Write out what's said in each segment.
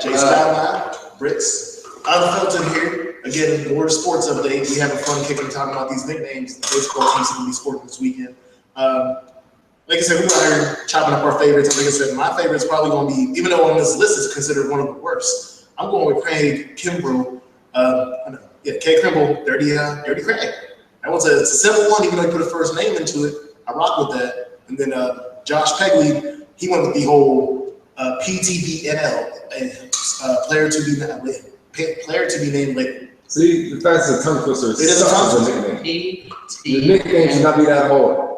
Jay Skyline, Brits, UnFiltered here. Again, more sports update. We have a fun kicking talking about these nicknames. The baseball teams are going to be sporting this weekend. Like I said, we're out here chopping up our favorites. Like I said, my favorite is probably going to be, even though on this list is considered one of the worst, I'm going with Craig Kimbrell. K. Kimbrell, Dirty Craig. It's a simple one, even though you put a first name into it. I rock with that. And then Josh Pegley, he went with the whole PTBNL, player to be named later. See, the fact is a tongue twister. It is a tongue twister. The nickname should not be that hard.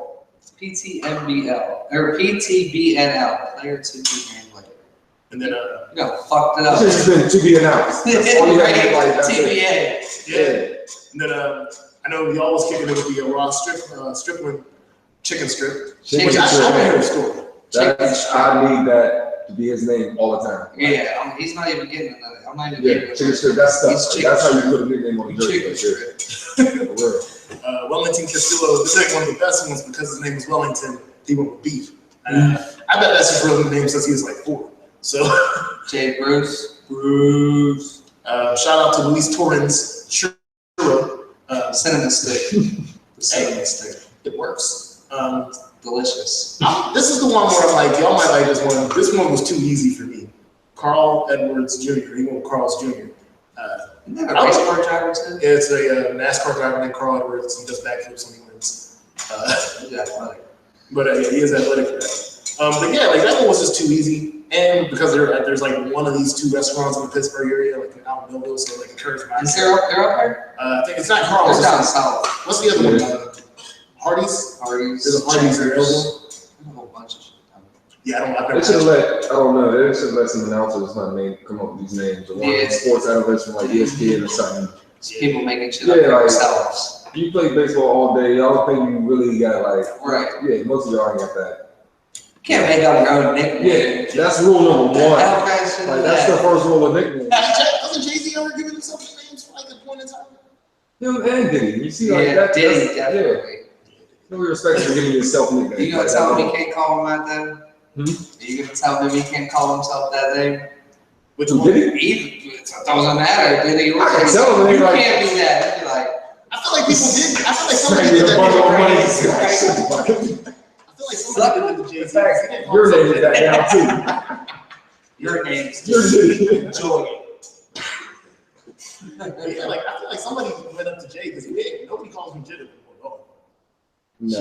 PTMBL or PTBNL, player to be named later. And then fucked it up. It's just been to be announced. That's all you have to like. TBA. Yeah. And then I know we always kicking it with the raw Strickland chicken strip. Chicken I strip. heard the story. I need that to be his name all the time. Yeah, he's not even getting another. I'm not even getting chicken strip. That's stuff. That's how you put a nickname on the jersey. Chicken strip. Wellington Castillo. This is one of the best ones because his name is Wellington. He went with beef. I bet that's his real name since he was like 4. So Jay Bruce. Shout out to Luis Torrens. Cinnamon stick. The cinnamon stick. It works. Delicious. This is the one where I'm like, y'all might like this one. This one was too easy for me. Carl Edwards Jr. He went with Carl's Jr. Isn't that a race car driver too? Yeah, it's a NASCAR driver named Carl Edwards. He does backflips when he wins. He's athletic. But he is athletic for that. But yeah, like that one was just too easy. And because there's like one of these 2 restaurants in the Pittsburgh area, like out in Millville, so like encourage my. Is they're up there? I think it's not Carl's. They're down south. What's the other one? Hardee's. There's Hardee's available. A whole bunch of shit. Yeah, I don't know. They should have let some announcers come up with these names. Or sports analysts from like ESPN or something. People making shit up themselves. You play baseball all day. Y'all think you really got like. Right. Yeah, most of y'all ain't got that. Can't make up your own nickname. Yeah, that's rule number 1. That's the first rule of nickname. Wasn't Jay-Z ever giving himself names for like a point in time? Him and Diddy. You see like that? Diddy, definitely. No respect for giving yourself nicknames. You gonna tell him he can't call him like that? You gonna tell him he can't call himself that name? Which one? Diddy? It doesn't matter. Diddy or I can tell him. You can't be that. Be like, I feel like people did. I feel like somebody did that. I feel like somebody did the Jay-Z. Your name is that now too. your name's Joy. Yeah, like I feel like somebody went up to Jay because nobody calls him Jidder before. Is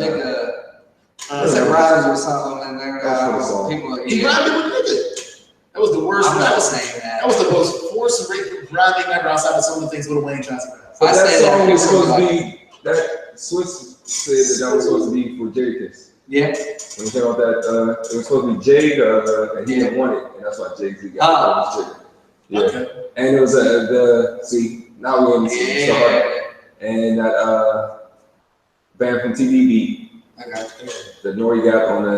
it rhymes or something in there? People he rhymed it with nigga. That was the worst. I'm not saying that. That was the most forced rhyming ever outside of some of the things Lil Wayne tries to rap. But that song was supposed to be that Swiss said that was supposed to be for Jadakiss. Yeah. When you came out that it was supposed to be Jade and he didn't want it, and that's why Jay-Z got it. Yeah. Okay. And it was now we're in the stuff like that. And that band from TV beat. Okay. The Nori got on the.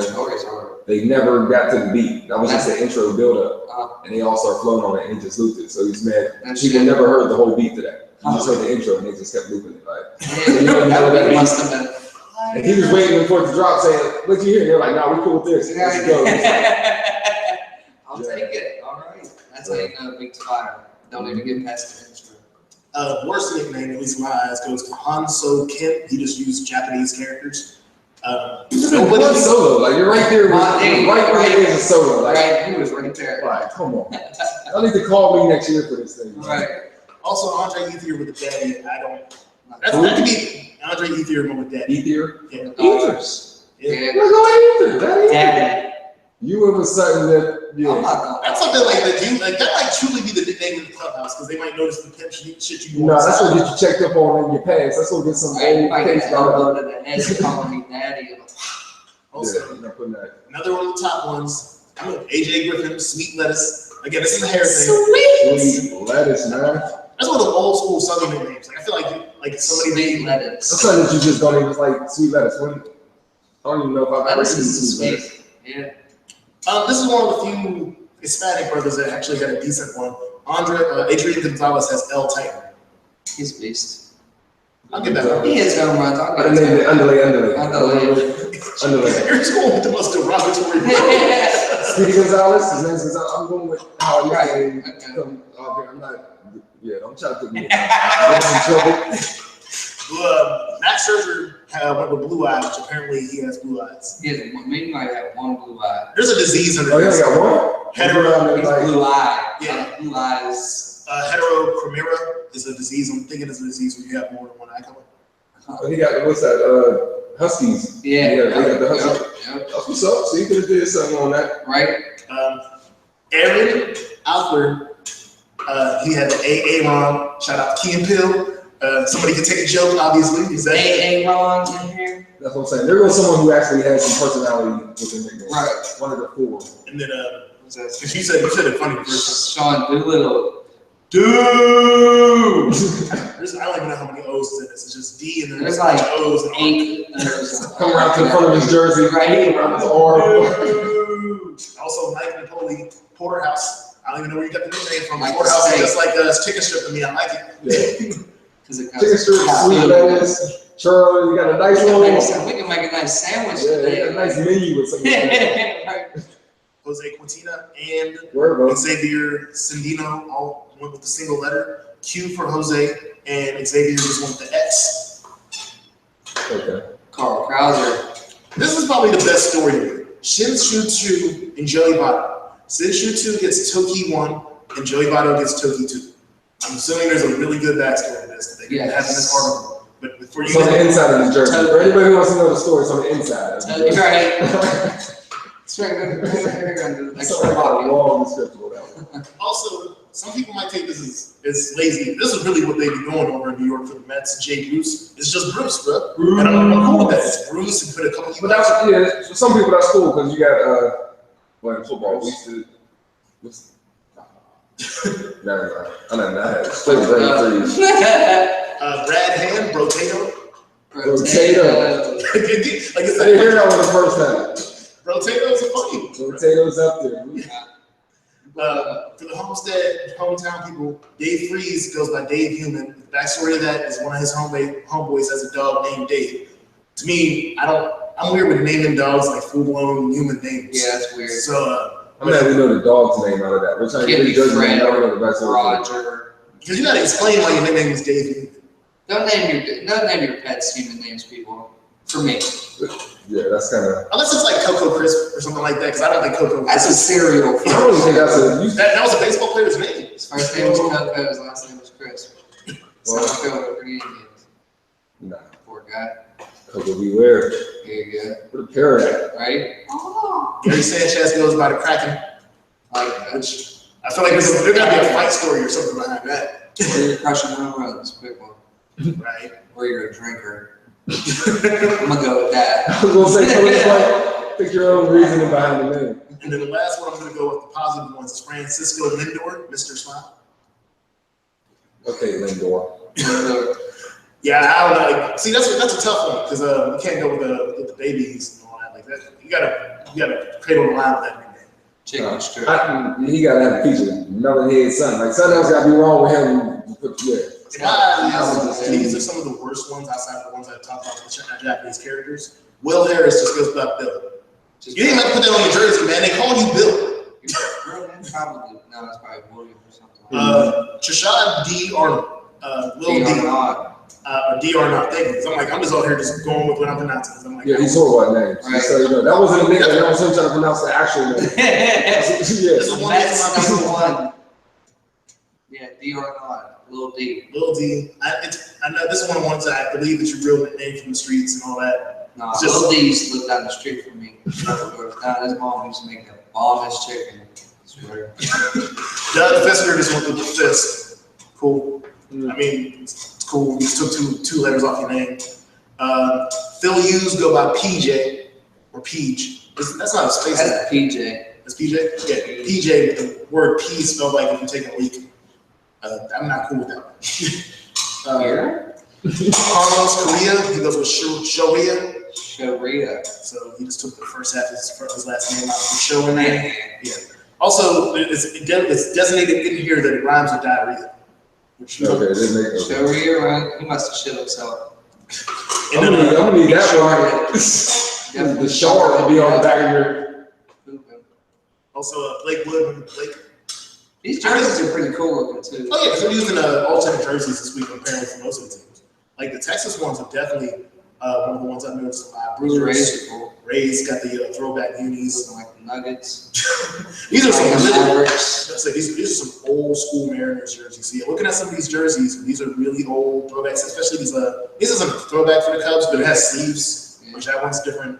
They never got to the beat. That was just the intro build up, and they all started flowing on it, and he just looped it. So he's mad. People never heard the whole beat to that. You just heard the intro, and they just kept looping it. That must have been. And he was waiting for it to drop, saying, "What you hear?" They're like, "Nah, we cool with this. Let's go." I'll take it. All right. That's how you know a big fire. Don't even get past the intro. Worst nickname, at least in my eyes, goes to Hanso Kim. He just used Japanese characters. Nobody solo. Like you're right there. Right there is a solo. Like he was right there. Like, come on. Y'all need to call me next year for this thing. Right. Also, Andre Ethier with the daddy. That could be Andre Ethier with daddy. Ethier? Yeah. Ethers. Yeah. We're going Ether. That ain't Daddy. You ever something that that's something like that. That might truly be the nickname of the clubhouse because they might notice the pimp shit you do. No, that's what get you checked up on in your past. That's what get some old case elbow to the head calling me daddy. Also, another one of the top ones. AJ Griffin, Sweet Lettuce. Again, this is a hair thing. Sweet Lettuce, man. That's one of the old school Southern nicknames. Like I feel like somebody Sweet Lettuce. That's something that you just don't even like. Sweet Lettuce. I don't even know if I've ever seen Sweet Lettuce. Yeah. This is one of the few Hispanic brothers that actually had a decent one. Adrian Gonzalez has L Titan. He's a beast. I'll get that one. He is home runs. Underlay. You're just going with the most derogatory. Speedy Gonzalez. His name's Gonzalez. I'm going with how I Right. come off here. I'm not. Yeah, don't try to put me in trouble. Max Scherzer went with blue eyes, which apparently he has blue eyes. Yeah, maybe might have one blue eye. There's a disease under Oh, yeah, this. got one? He's blue eye. Yeah. Blue eyes. Heterochromera is a disease. I'm thinking it's a disease where you have more than one eye color. Oh, he got, what's that? Huskies. Yeah. They got the Huskies. Yep. That's what's up. So you could have did something on that. Right? Aaron Alford, he had the Aaron. Shout out to Key and Peele. Somebody can take a joke, obviously. Is that Aaron in here? That's what I'm saying. There was someone who actually had some personality within the game. Right. One of the four. And then, because you said it funny first. Sean Doolittle. Dude! I don't even know how many O's is in this. It's just D and then There's like O's and 8. Come around to the front of his jersey. Right. Around his arm. Dude. Also, Mike Napoli, Porterhouse. I don't even know where you got the nickname from. Like Porterhouse is steak. just like a chicken strip to me. I like it. Yeah. Chicken strip, sweet lettuce, churro. You got a nice one. We can make a nice sandwich today. Yeah, a nice menu with something. Right. Jose Quintina and Xavier Sandino all went with the single letter. Q for Jose, and Xavier just went with the X. Okay. Carl Krauser. This is probably the best story here. Shin Shu 2 and Joey Votto. Shin Shu 2 gets Toki 1, and Joey Votto gets Toki 2. I'm assuming there's a really good backstory to this that they have in this article. But for you, it's on the inside of the jersey. For anybody who wants to know the story, it's on the inside. Right. It's right under the extra body. Long description of that one. Also, some people might take this as lazy. This is really what they be doing over in New York for the Mets. Jay Bruce. It's just Bruce, bro. Bruce. And I'm cool with that. It's Bruce and put a couple. But that's, for some people that's cool because you got in football we used to. Never mind. I'm not mad. Straight brain freeze. Brad Hand, Brotato. Potato. Like I didn't hear that one the first time. Potatoes are funny. Potatoes up there. For the hometown people, Dave Freeze goes by Dave Human. The backstory of that is one of his homeboys has a dog named Dave. To me, I'm weird with naming dogs like full-blown human names. Yeah, that's weird. So, I'm glad we know the dog's name out of that. We're trying to get the Fred, never know the backstory. Roger. Because you gotta explain why your nickname is Dave Human. Don't name your pets human names, people. For me. Yeah, that's kind of. Unless it's like Coco Crisp or something like that, because I don't think Coco. That's a cereal. I don't even think that's a. That was a baseball player's name. His first name was Coco. His last name was Chris. So Coco for the Indians. Nah. Poor guy. Coco beware. Here you go. Put a pair at. Right? Oh. Gary Sanchez goes by the Kraken. Which I feel like there gotta be a fight story or something behind that. Or you're crushing home runs, quick one. Right. Or you're a drinker. I'm gonna go with that. I was gonna say, pick your own reasoning behind the name. And then the last one I'm gonna go with the positive ones is Francisco Lindor, Mr. Smile. Okay, Lindor. Yeah, I don't know. Like, see, that's a tough one because you can't go with the babies and all that like that. You gotta cradle the line with that nickname. Chicken strip. He gotta have a feature. Melonhead son. Like something else gotta be wrong with him. These are some of the worst ones outside of the ones I talked about with the Japanese characters. Will Harris just goes by Bill. You didn't even have to put that on your jersey, man. They call you Bill. Probably. No, that's probably William or something. Trishad D. Arnold. Lil D. Or D. Arnold. Thank you. So I'm just out here just going with what I'm pronouncing. I'm like, yeah, he saw what name. Right. So you know, that wasn't a nickname. That was him trying to pronounce the actual name. This is one That's number one. Yeah, D. Arnold. Lil D. Lil D. I know this is one of the ones that I believe it's your real name from the streets and all that. No, Lil D used to live down the street from me. His mom used to make the bombest chicken. I swear. Doug Fisker just went with the fist. Cool. I mean, it's cool. You just took two letters off your name. Phil Hughes go by PJ or Peach. That's not a space. That's PJ. That's PJ? Yeah, PJ with the word P spelled like if you take a leak. I'm not cool with that. Carlos Correa, he goes with Shoria. So he just took the first half of his last name out for show in there. Yeah. Also, it's designated in here that it rhymes with diarrhea. Which Shoria, right? He must have shit himself. I'm gonna need that one. The shard will be on the back of your. Also, Blake Wood. These jerseys are pretty cool looking too. Oh yeah, because they're using alternate jerseys this week apparently for most of the teams. Like the Texas ones are definitely one of the ones I've noticed a lot. Rays are cool. Rays got the throwback unis. Like the Nuggets. These are some Mavericks. these are some old school Mariners jerseys. So yeah, looking at some of these jerseys, these are really old throwbacks. Especially these. This isn't a throwback for the Cubs, but it has sleeves, which that one's different.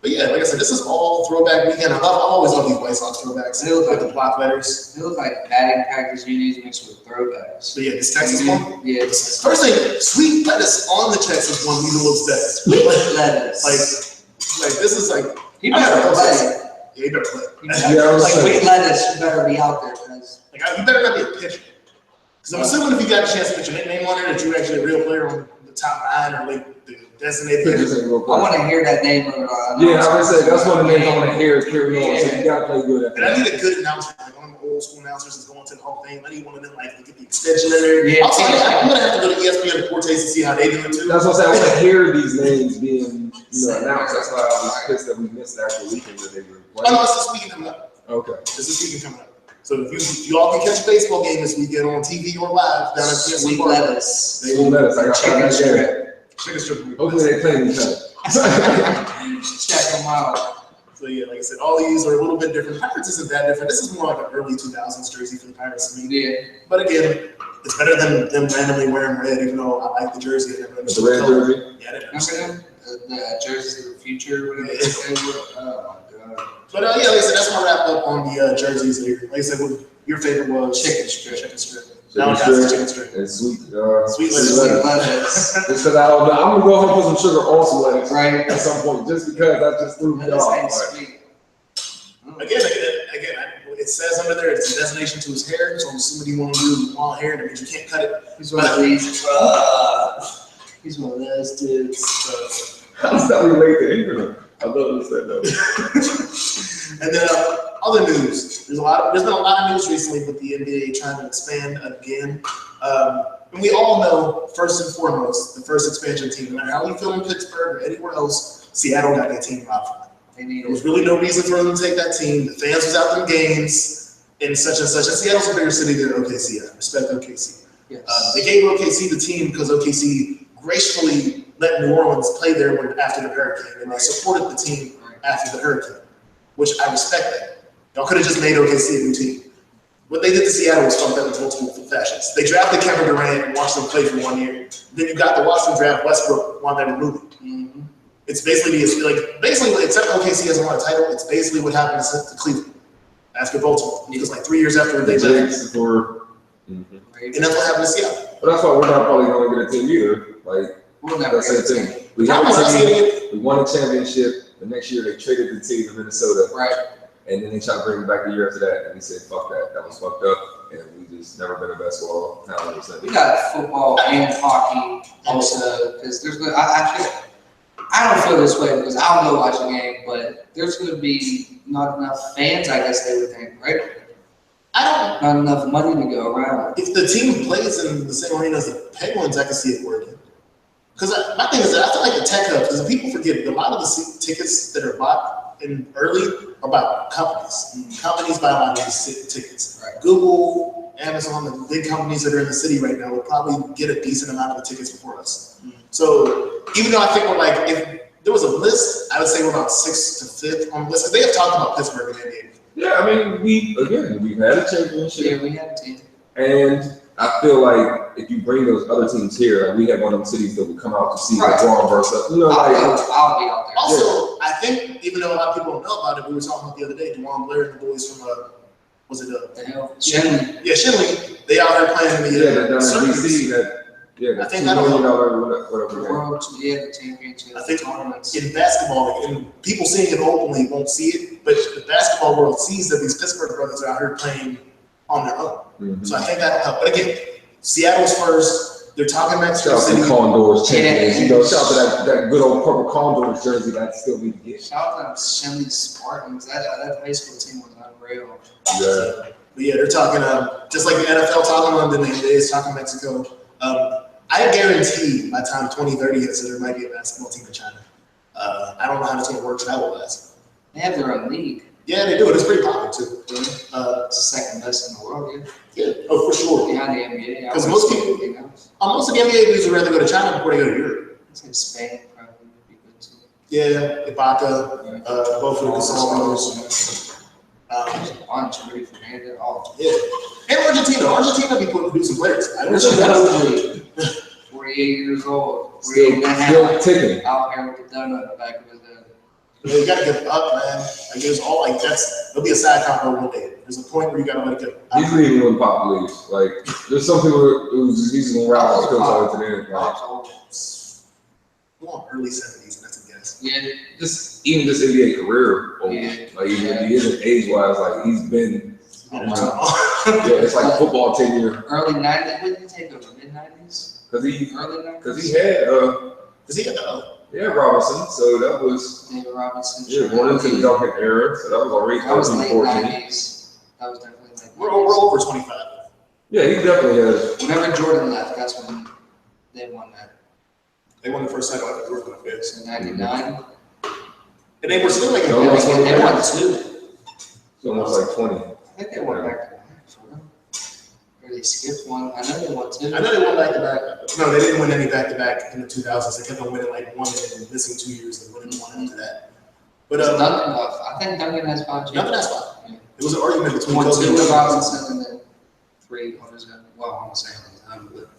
But yeah, like I said, this is all throwback weekend. I always love these White Sox throwbacks. They look like the block letters. They look like batting practice unis mixed with throwbacks. But yeah, this Texas one. Yeah. First thing, sweet lettuce on the Texas one even looks better. Sweet lettuce. Like this is like. He better play. Yeah, he better play. Like sweet lettuce, you better be out there, guys. Like you better not be a pitcher. Because I'm assuming if you got a chance to put your nickname on it, that you're actually a real player on the top 9 or like the designated. I want to hear that name. Yeah, I would say that's one of the names I want to hear carry on. So you gotta play good. And I need a good announcer, like one of the old school announcers is going to the Hall of Fame. I need one of them like to get the extension in there. Yeah, also, I'm gonna have to go to ESPN and Cortez to see how they do it too. That's what I'm saying. I want to hear these names being announced. That's why I was pissed that we missed the actual weekend that they were playing. Oh no, it's this weekend coming up. Okay. It's this weekend coming up. So if you all can catch a baseball game this weekend on TV or live down at PNC Sweet Park. lettuce. Sweet lettuce. I got chicken strip. Chicken strip. Hopefully they play each other. Check them out. So yeah, like I said, all these are a little bit different. Pirates isn't that different. This is more like an early 2000s jersey for the Pirates to me. Yeah. But again, it's better than them randomly wearing red, even though I like the jersey. I never The red jersey? Yeah, I didn't Remember understand. them? The jerseys of the future, whatever they say. Oh my god. But yeah, like I said, that's my wrap up on the jerseys here. Like I said, what your favorite was Chicken strip. Chicken strip. Now it has chicken strip. And sweet lettuce. Just because I don't know. I'm gonna go home and put some sugar on some lettuce Right. at some point, just because that just threw me off. Lettuce ain't sweet. Again, it says under there it's a designation to his hair. So I'm assuming you want to use long hair. That means you can't cut it. He's one of these. He's one of those dudes. How does that relate to England? I love this that. And then other news. There's been a lot of news recently with the NBA trying to expand again. And we all know, first and foremost, the first expansion team, no matter how you feel in Pittsburgh or anywhere else, Seattle got their team out for it. There was really no reason for them to take that team. The fans was out in games and such and such. And Seattle's a bigger city than OKC. I respect OKC. Yes. They gave OKC the team because OKC gracefully let New Orleans play there after the hurricane, and they supported the team after the hurricane, which I respect that. Y'all could have just made OKC a new team. What they did to Seattle was fucked up in multiple fashions. They drafted Kevin Durant and watched them play for 1 year. Then you got to watch them draft Westbrook while they were moving. Mm-hmm. It's basically except OKC hasn't won a title. It's basically what happened to Cleveland after Baltimore. Because like 3 years after they left, and that's what happened to Seattle. But that's why we're not probably going to get a team either. Like We'll never that's the get a same team. thing. We have a team. We won a championship. The next year they traded the team to Minnesota. Right. And then they tried to bring it back the year after that, and we said, "Fuck that! That was fucked up." And we just never been a basketball town ever since. We got football and hockey also because there's I don't feel this way because I don't go watch a game, but there's going to be not enough fans. I guess they would think, right? Not enough money to go around. If the team plays in the same arena as the Penguins, I can see it working. Because my thing is that I feel like the tech hub, because people forget a lot of the tickets that are bought in early are by companies. Companies buy a lot of these tickets. Right. Google, Amazon, the big companies that are in the city right now will probably get a decent amount of the tickets before us. So even though I think we're like, if there was a list, I would say we're about 6th to 5th on the list. Because they have talked about Pittsburgh in the NBA. Yeah, I mean, we've had a championship. Yeah, we had a team. And I feel like if you bring those other teams here, like we have one of them cities that would come out to see the Braun versus, I'll be out there. Also, I think even though a lot of people don't know about it, we were talking about the other day, DeJuan Blair and the boys from Shinley. Yeah, Shinley. They out here playing in the DC. I think that'll help. Whatever. The championship. I think tournaments. in basketball, and people seeing it openly won't see it, but the basketball world sees that these Pittsburgh brothers are out here playing on their own. Mm-hmm. So I think that'll help. But again, Seattle's first. They're talking Mexico Shout out City. to Condors champions. You know, shout out to that good old purple Condors jersey that I still need to get. Shout out to Shinley Spartans. That high school team was unreal. Yeah. But yeah, they're talking just like the NFL talking London, the NBA is talking Mexico. I guarantee by the time 2030 hits, there might be a basketball team in China. I don't know how this going to work travel-wise. They have their own league. Yeah, they do it. It's pretty popular too. It's the second best in the world, Yeah. Oh, for sure. behind the NBA. Because most people, most of the NBA dudes would rather go to China before they go to Europe. I'd say Spain probably would be good too. Yeah, Ibaka, both of the Casanos. Bunch of Rudy Fernandez, all. Yeah. And Argentina be producing players. I wish There's I another had dude, 48 years old, 48 and a half, Still ticking. out here with the donut in the back of his head. You gotta give up, man. Like it's all like it'll be a sad combo one day. There's a point where you gotta let it go. He's leaving with pop leagues. Like there's some people who's using around because over to them. Like Early 70s, that's a guess. Yeah, just even this NBA career, Yeah. like even he isn't age wise, like he's been. Yeah, It's like football tenure. early 90s. When did he take over? Mid 90s? Cause he had Is he Robinson, so that was David Robinson. going into the Duncan era, so that was already That was 13, late 14. 90s. That was definitely like. we're over 25. Yeah, he definitely has. Whenever Jordan left, that's when they won that. They won the first title after Jordan left. Yeah. So 99. And they were still like No, that's what They won two. It's almost like 20. I think they won back to back. Or they skipped one. I know they won two. I know they won back to back. No, they didn't win any back to back in the 2000s. They kept on winning like one and then missing 2 years and winning one after that. But Duncan left. I think Duncan has 5 Duncan has 5. Yeah. It was an argument between One, Kobe two and with Robinson. Robinson, and then 3 others. Well, I'm saying but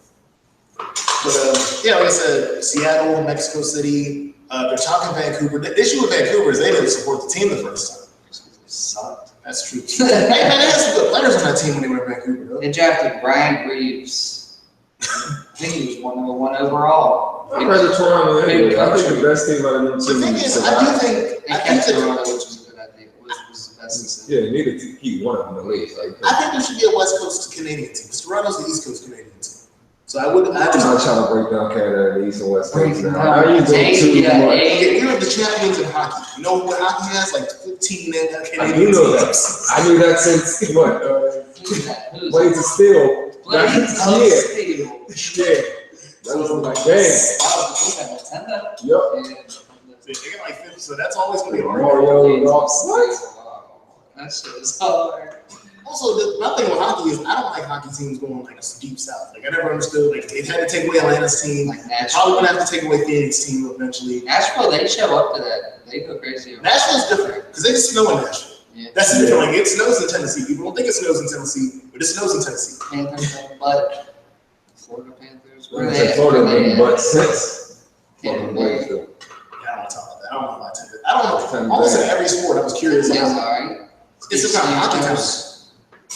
But yeah, like I said, Seattle, Mexico City, they're talking Vancouver. The issue with Vancouver is they didn't support the team the first time. they sucked. That's true. Hey, man, they had some good players on that team when they were in Vancouver, though. They drafted Brian Reeves. I think he was number 1 overall. I'm ready to Toronto anyway. I think the best team out of them The two thing is is, I think They kept that Toronto, which was a good idea. Was the best decision. yeah, you need to keep one of them at least. Like, I think there should be a West Coast Canadian team. Because Toronto's the East Coast Canadian team. So I would. I'm not trying to break down Canada and the East and West Coast now. No, How are you doing too much? Okay, we were the champions in hockey. You know what hockey has? Like 15 Canadian I do know that. teams. I knew that since what? Who's that? Blades of Steel. Blades of Yeah. Steel. Yeah. That was like, dang. Was that Nintendo? Yep. Yeah. They get like 50, so that's always going to be hard. Mario, Ross. That shit is hard. Also, my thing with hockey is I don't like hockey teams going like deep south. Like I never understood. Like they had to take away Atlanta's team. Like Probably Nashville. gonna have to take away Phoenix team eventually. Nashville, they show up to that. They go crazy. Nashville's different because they just snow in Nashville. Yeah. That's the difference. Like it snows in Tennessee. People don't think it snows in Tennessee, but it snows in Tennessee. Panthers, but Florida Panthers. Where Where they at? Florida Where they been at? but since. Yeah, Fucking they- Blades do. Yeah, I don't want to talk about that. I don't know about Tennessee. I don't know. Almost in every sport, I was curious. Yeah, Like, alright. it's just not hockey time.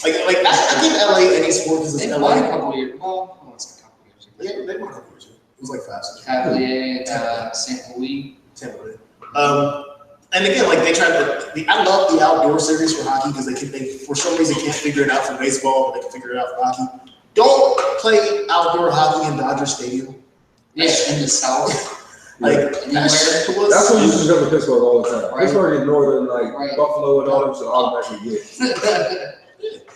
Like I give LA any sport because it's They LA. won a couple years. Well, I won't say a couple years ago. Yeah, they won a couple years ago. It was like 5 6 years. Cavalier and St. Louis. Tampa Bay. And again, like they tried to. I love the outdoor series for hockey because they for some reason can't figure it out for baseball, but they can figure it out for hockey. Don't play outdoor hockey in Dodger Stadium. Yeah, in the South. Like Anywhere. that shit was. That's what used to come to Pittsburgh all the time. Right. Pittsburgh is northern, like Right. Buffalo and all them, so automatically get.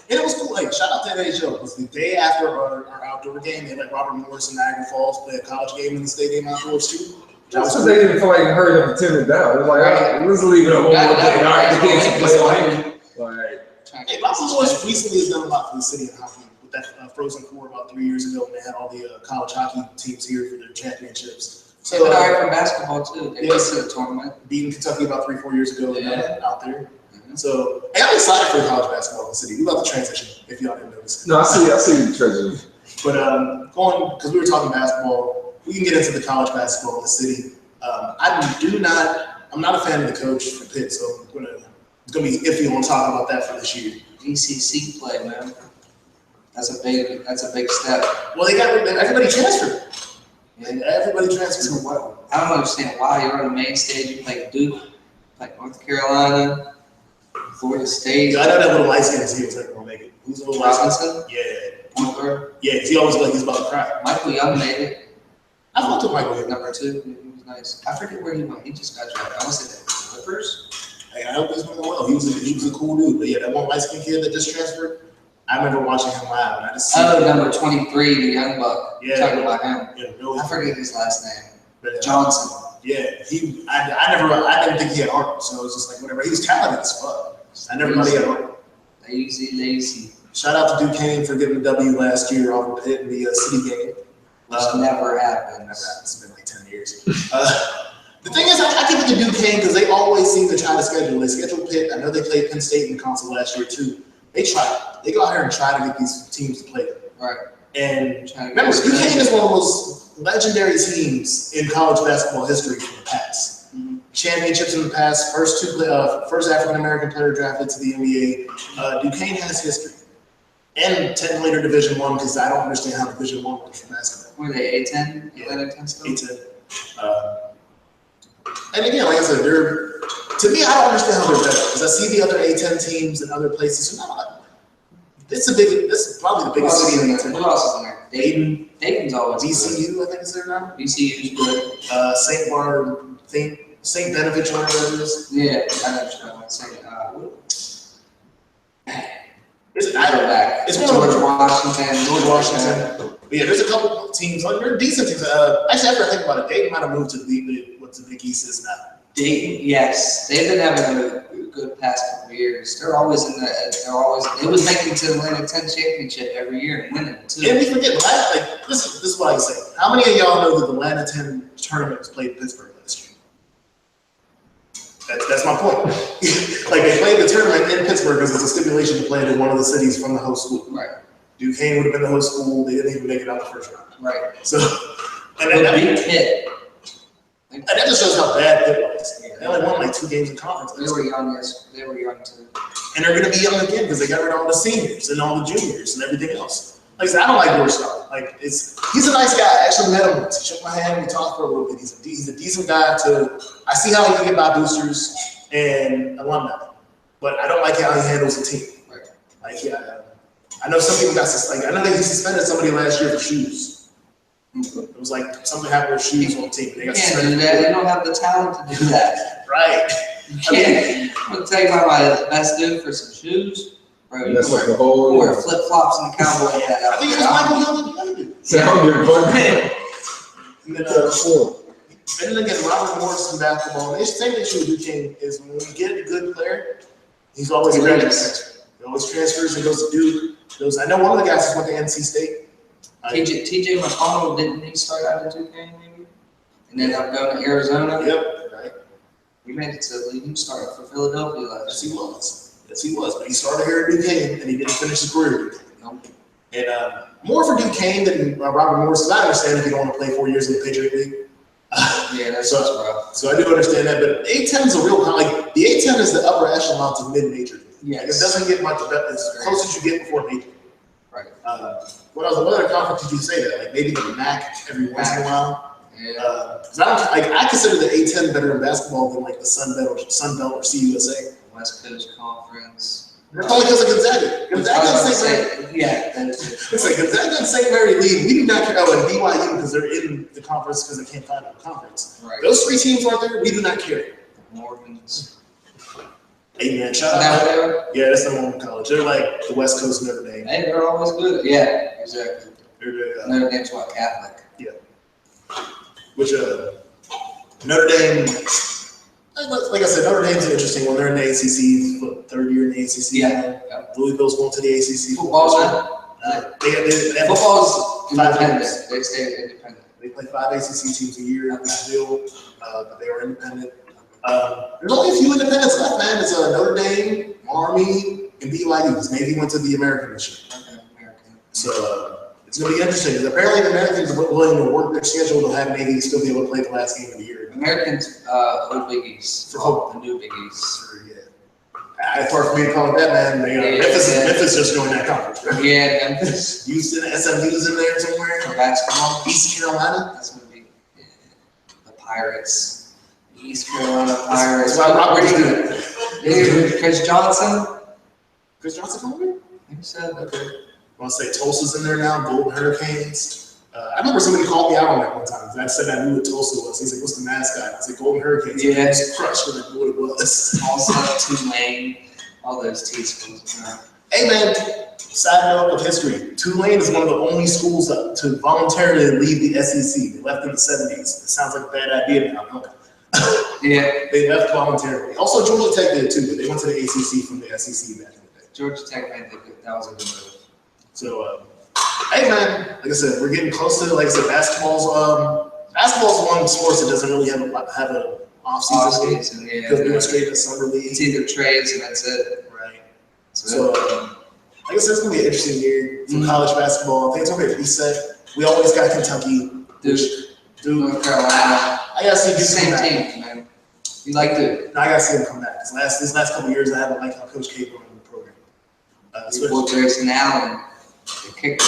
And it was cool. Like shout out to NHL because the day after our outdoor game, they let Robert Morris and Niagara Falls play a college game in the stadium outdoors too. That's because they didn't feel like hurry up and turn it down. It was like, all right, let's leave it up one more day. All right, the kids can play on it. Like, Hey, Robert Morris recently has done a lot for the city in hockey with that Frozen Four about 3 years ago when they had all the college hockey teams here for their championships. They've been So alright for basketball too. They Yeah. went to the tournament. beating Kentucky about 3-4 years ago Yeah. out there. So hey, I'm excited for college basketball in the city. We love the transition if y'all didn't notice. no, I see the treasure. But going because we were talking basketball, we can get into the college basketball in the city. I'm not a fan of the coach for Pitt, so it's gonna be iffy on talking about that for this year. DCC play, man. That's a big step. Well, everybody transferred. Yeah. Everybody So transferred. what? I don't understand why you're on the main stage. You play Duke, like North Carolina, Florida State. I know that little light skin is here. It's like gonna make it. Who's the little light skin? Robinson, Yeah, point guard. yeah. 'Cause he always look like he's about to cry. Michael Young made it. I thought to Michael. Jordan. Number 2. He was nice. I forget where he went. He just got drafted. I want to say the Clippers. Hey, I hope he's doing well. He was a cool dude. But yeah, that one light skin kid that just transferred. I remember watching him live, and I just Oh, number 23, the young buck. Yeah. Talking about him. yeah, really. I forget his last name. But, Johnson. yeah, I didn't think he had art, so it was just like whatever. He was talented as fuck. And everybody else. Lazy. Shout out to Duquesne for getting the W last year off of Pitt in the city game. Which never happened. Never happened. It's been like 10 years. The thing is, I give it to Duquesne because they always seem to try to schedule. They scheduled Pitt. I know they played Penn State in the console last year too. They try. They go out here and try to get these teams to play them. Right. And remember, Duquesne is one of the most legendary teams in college basketball history from the past. Mm-hmm. Championships in the past, first African American player drafted to the NBA. Duquesne has history. And 10 later Division I, because I don't understand how Division I works for basketball. Were they A10? Yeah. A10 still? A10. And again, like I said, to me, I don't understand how they're better because I see the other A10 teams in other places. This is probably the biggest city in the A10. Who else is in there? Dayton. Dayton's always VCU, I think is there now. VCU's good. St. Barb, St. Benedict, whatever it is. Yeah, I understand. It's one of George Washington. But yeah, there's a couple teams. They're decent teams. Actually, after I think about it, Dayton might have moved to what the Big East is now. Dayton, yes, they've been having a good past couple of years. They're always in the. It was making it to the Atlantic 10 championship every year and winning it too. And we forget, this is what I say. How many of y'all know that the Atlanta 10 tournament was played in Pittsburgh last year? That's my point. Like they played the tournament in Pittsburgh because it's a stipulation to play it in one of the cities from the host school. Right. Duquesne would have been the host school. They didn't even make it out the first round. Right. So, and that just shows how bad Pitt was. Yeah, they only won like 2 games in conference. They were young, yes. They were young too. And they're going to be young again because they got rid of all the seniors and all the juniors and everything else. Like I said, I don't like Georgetown. Like he's a nice guy. I actually met him once. He shook my hand. We talked for a little bit. He's a decent guy. I see how he can get by boosters and alumni, but I don't like how he handles the team. Right. Like I know some people got I know that he suspended somebody last year for shoes. It was like something happened with shoes on the team. They got can't do that. They don't have the talent to do that. Right. You can't. I'm gonna tell you about my best dude for some shoes. Bro, that's like the whole. Wear flip flops and cowboy hat. I think it was Michael Young. Sound your butt. And then again, Robert Morris in basketball. The same issue with Duquesne is when we get a good player, he's always a graduate transfer. He always transfers and goes to Duke. I know one of the guys just went to NC State. TJ McConnell, didn't he start out at Duquesne maybe? And then I'm going to Arizona. Yep, right. We made it to the league. He started for Philadelphia last year. Yes, he was. But he started here at Duquesne, and he didn't finish his career at Duquesne. Nope. And more for Duquesne than Robert Morris, because I understand if you don't want to play 4 years in the Patriot League. Yeah, that's rough. So I do understand that, but A10 is a real like the A10 is the upper echelon to mid-major. Yes. Like, it doesn't get much better. It's as close as you get before major. Right. What other conference did you say that? Like maybe the MAC every once in a while. Yeah. Because I consider the A10 better in basketball than like the Sun Belt or CUSA. West Coast Conference. That's probably because of Gonzaga. Gonzaga and St. Mary. Yeah. It's like Gonzaga and St. Mary lead. We do not care. Oh, and BYU because they're in the conference because they can't find a conference. Right. Those 3 teams right there, we do not care. Mormons. Hey man, shout out. Yeah, that's the Mormon college. They're like the West Coast Notre Dame. Hey, they're always good. Yeah, exactly. Notre Dame's what, Catholic? Yeah. Which Notre Dame. Like I said, Notre Dame's an interesting one. They're in the ACC, what, 3rd year in the ACC. Yeah. Louisville's going to the ACC. Football's Football's independent. They stay independent. They play 5 ACC teams a year in Louisville, but they are independent. There's only a few independents left, man. It's Notre Dame, Army, and BYU. Because Navy went to the American this year. Okay, American. So it's going to be interesting. Because apparently the Americans are willing to work their schedule to have Navy still be able to play the last game of the year. Americans, old Big East. The new Big East. It's hard for me to call it that, man. Memphis just joined that conference. Right? Yeah, Memphis. Houston, SMU's in there somewhere. Basketball. East Carolina. That's going to be the Pirates. East Carolina Pirates. That's why Robert's doing it. Chris Johnson. Chris Johnson coming here? I think so. Okay. I want to say Tulsa's in there now. Golden Hurricanes. I remember somebody called me out on that one time. I said I knew what Tulsa was. He's like, "What's the mascot?" I was like, "Golden Hurricanes." Yeah, I was crushed when I knew what it was. Also, Tulane. All those T schools. Hey man, side note of history: Tulane is one of the only schools to voluntarily leave the SEC. They left in the '70s. It sounds like a bad idea now, don't it? Yeah. They left voluntarily. Also, Georgia Tech did too, but they went to the ACC from the SEC back in the day. Georgia Tech made that was a good move. So, hey man, like I said, we're getting close to, like I said, basketball's one sport that doesn't really have a off season because we went straight into summer league. It's either trades and that's it. Right. So, I guess it's gonna be an interesting year for college basketball. I think it's gonna be a reset. We always got Kentucky, Duke, North Carolina. I gotta see Duke Same come back. team, man. You like Duke? I gotta see him come back. These last couple of years, I haven't liked how Coach K run the program. Well, Grayson Allen, the kicker.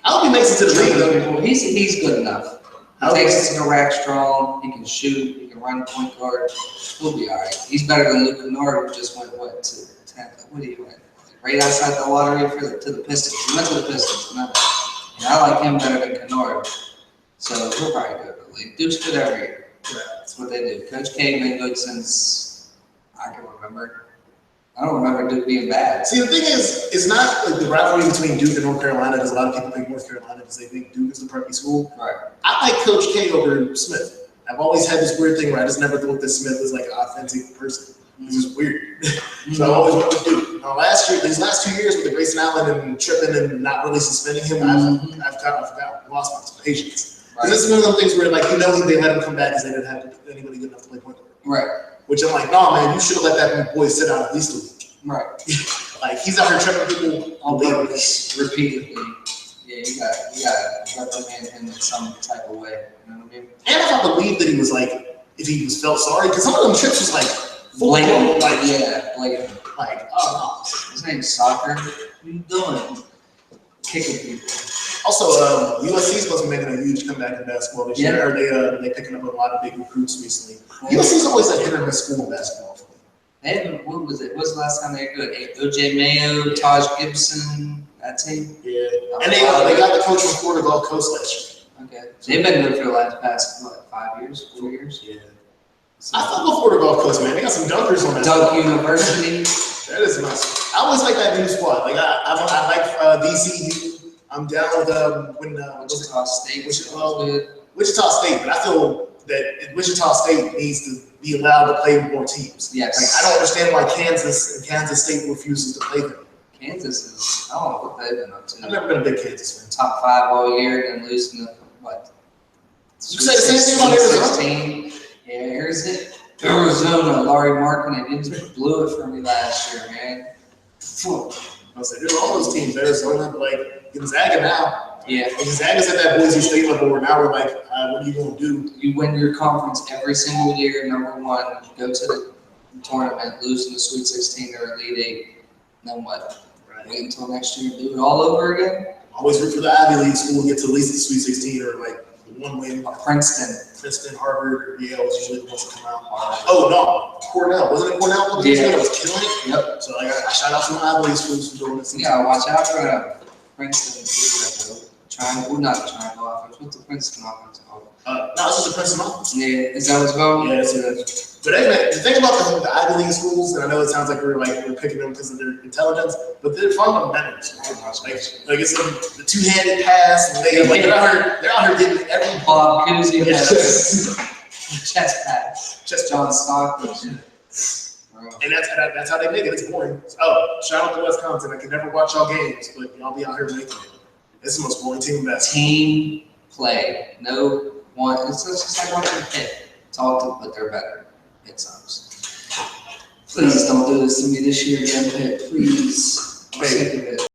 I hope he makes it to the league though. He's good enough. He takes it to the rack strong. He can shoot. He can run point guard. He'll be all right. He's better than Luke Kennard, who just went to 10th. What do you went? Right outside the lottery to the Pistons. He went to the Pistons. And I like him better than Kennard. So we're probably good for the league. Duke's good every year. That's what they do. Coach K been good since I can remember. I don't remember Duke being bad. See, the thing is, it's not like the rivalry between Duke and North Carolina, because a lot of people think North Carolina because they think Duke is the preppy school. Right. I like Coach K over Smith. I've always had this weird thing where I just never thought that Smith was like an authentic person. It's just weird. So I always went with Duke. Now, these last 2 years with the Grayson Allen and tripping and not really suspending him, I've lost my patience. Because this is one of those things where, like, they let him come back because they didn't have anybody good enough to play point guard. Right. Which I'm like, nah, man, you should have let that boy sit out at least a week. Right. Like, he's out here tripping people on purpose, repeatedly. Yeah, you got reprimand him in some type of way. You know what I mean? And if I believe that he was like, if he felt sorry, because some of them trips was like, blatant. Like, oh no. His name's Soccer. What are you doing? Kicking people. Also, USC is supposed to be making a huge comeback in basketball this year. I heard they picking up a lot of big recruits recently. USC's always a hit or miss school in basketball for me. They haven't, what was it? What's the last time they were good? OJ Mayo, Taj Gibson, that team? Yeah. And they got the coach from Florida Gulf Coast last year. Okay. They've been good for the past, 5 years, 4 years? Yeah. I thought the Florida Gulf Coast, man. They got some dunkers on that. Dunk University. That is nice. I always like that new squad. Like I like VCU. I'm down with Wichita State. Wichita State, but I feel that Wichita State needs to be allowed to play with more teams. Yes. Like, I don't understand why Kansas State refuses to play them. Kansas is, I don't know what they've been up to. I've never been a big Kansas fan. Top 5 all year and losing to what? You say the same thing about Arizona? 16. Yeah, Arizona, Laurie Markkinen, they blew it for me last year, man. I was like, there's all those teams, Arizona, but like Gonzaga now. Yeah. Like, Gonzaga's at that Boise State level where now we're like, what are you going to do? You win your conference every single year, number 1. You go to the tournament, lose in the Sweet 16 or Elite 8. Then what? Right. Wait until next year and do it all over again? Always root for the Ivy League school and get to at least the Sweet 16 or like one win. Princeton, Harvard, or Yale was usually the ones that come out. Oh no, Cornell. Wasn't it Cornell? Yeah. That was killing it. Yep. So I shout out to my Ivy League schools for doing this. Yeah, watch out for Princeton. Not triangle offense. What's the Princeton offense called? No, it's just a Princeton offense. Yeah, is that what's going on? Yeah, but anyway, the thing about the Ivy League schools, and I know it sounds like we're picking them because of their intelligence, but they're fundamentals. Like it's the two-handed pass, and they're out here getting every Bob Cousy chest pass, just John Stockton. And that's how they make it. It's boring. Oh, shout out to Wisconsin. I can never watch y'all games, but y'all be out here making it. It's the most boring team in basketball. Team play, no one. It's just like watching Pitt. It's all but they're better. It sucks. Please don't do this to me this year again, Pitt. Please. I'm sick of it.